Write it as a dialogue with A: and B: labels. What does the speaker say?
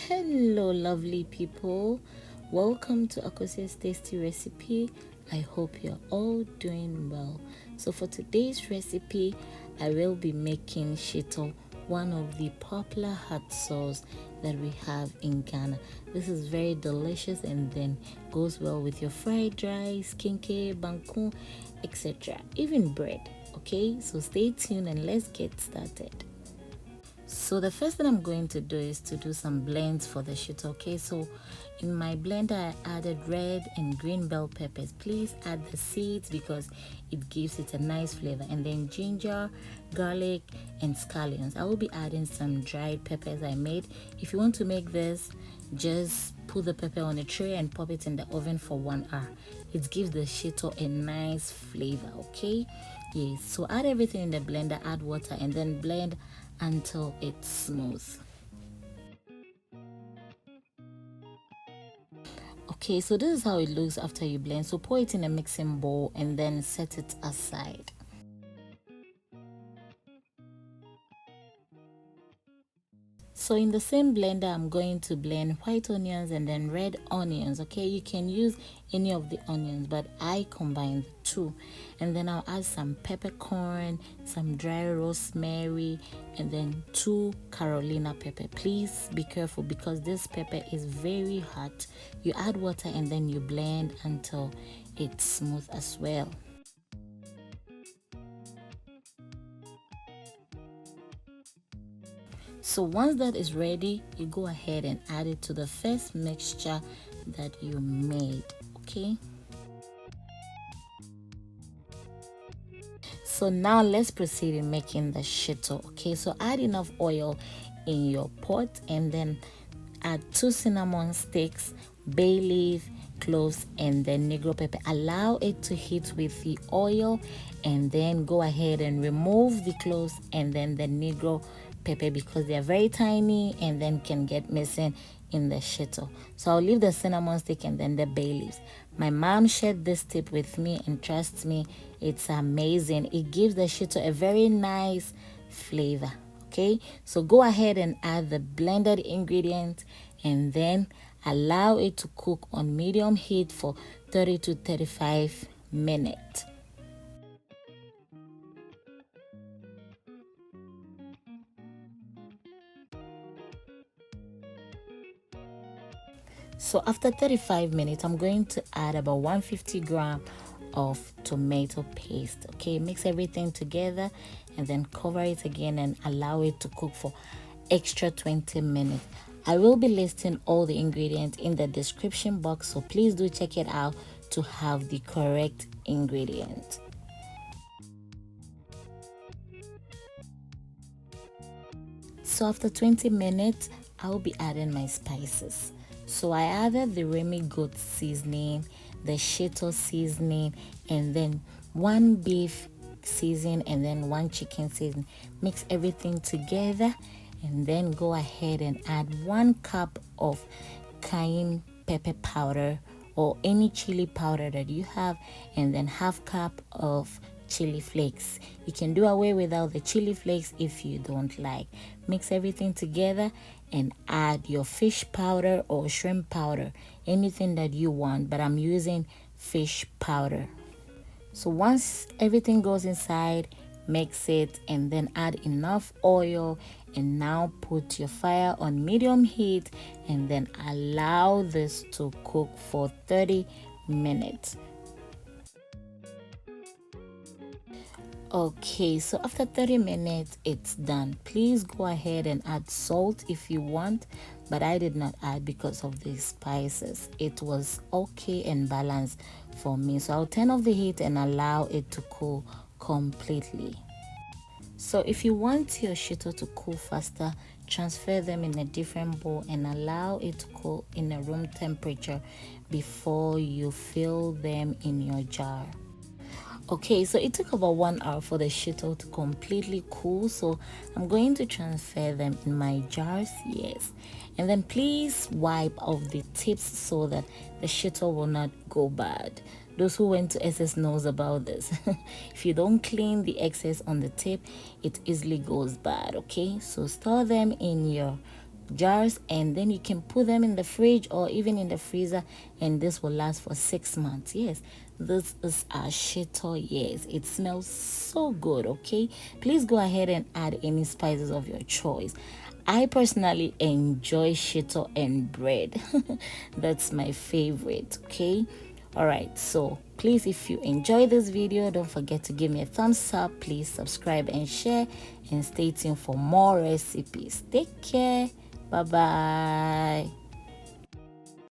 A: Hello lovely people, welcome to Akosia's tasty recipe. I hope you're all doing well. So for today's recipe, I will be making shito, one of the popular hot sauce that we have in Ghana. This is very delicious and then goes well with your fried rice, kinke, banku, etc. Even bread. Okay, so stay tuned and let's get started. So the first thing I'm going to do is to do some blends for the shito. Okay, so in my blender I added red and green bell peppers. Please add the seeds because it gives it a nice flavor, and then ginger, garlic, and scallions. I will be adding some dried peppers I made. If you want to make this, just put the pepper on a tray and pop it in the oven for 1 hour. It gives the shito a nice flavor. Okay, yes, so add everything in the blender, add water, and then blend until it's smooth. Okay, so this is how it looks after you blend. So pour it in a mixing bowl and then set it aside. So in the same blender, I'm going to blend white onions and then red onions. Okay, you can use any of the onions, but I combine the two. And then I'll add some peppercorn, some dry rosemary, and then 2 Carolina pepper. Please be careful because this pepper is very hot. You add water and then you blend until it's smooth as well. So once that is ready, you go ahead and add it to the first mixture that you made. Okay, so now let's proceed in making the shito. Okay, so add enough oil in your pot and then add 2 cinnamon sticks, bay leaf, cloves, and then Nigro pepper. Allow it to heat with the oil and then go ahead and remove the cloves and then the Nigro pepper because they are very tiny and then can get missing in the shito. So I'll leave the cinnamon stick and then the bay leaves. My mom shared this tip with me and trust me, it's amazing. It gives the shito a very nice flavor. Okay, so go ahead and add the blended ingredients and then allow it to cook on medium heat for 30 to 35 minutes. So after 35 minutes, I'm going to add about 150 grams of tomato paste. Okay, mix everything together and then cover it again and allow it to cook for extra 20 minutes. I will be listing all the ingredients in the description box, so please do check it out to have the correct ingredients. So after 20 minutes, I'll be adding my spices. So I added the Remi goat seasoning, the shito seasoning, and then 1 beef seasoning and then 1 chicken seasoning. Mix everything together and then go ahead and add 1 cup of cayenne pepper powder or any chili powder that you have, and then 1/2 cup of chili flakes. You can do away without the chili flakes if you don't like. Mix everything together and add your fish powder or shrimp powder, anything that you want, but I'm using fish powder. So once everything goes inside, mix it and then add enough oil, and now put your fire on medium heat and then allow this to cook for 30 minutes. Okay, so after 30 minutes it's done. Please go ahead and add salt if you want, but I did not add because of the spices. It was okay and balanced for me, so I'll turn off the heat and allow it to cool completely. So if you want your shito to cool faster, transfer them in a different bowl and allow it to cool in a room temperature before you fill them in your jar. Okay, so it took about 1 hour for the shito to completely cool, so I'm going to transfer them in my jars. Yes, and then please wipe off the tips so that the shito will not go bad. Those who went to SS knows about this. If you don't clean the excess on the tip, it easily goes bad. Okay, so store them in your jars, and then you can put them in the fridge or even in the freezer, and this will last for 6 months. Yes, this is our shito. Yes, it smells so good. Okay, please go ahead and add any spices of your choice. I personally enjoy shito and bread. That's my favorite. Okay, all right, so please, if you enjoy this video, don't forget to give me a thumbs up. Please subscribe and share, and stay tuned for more recipes. Take care. Bye bye.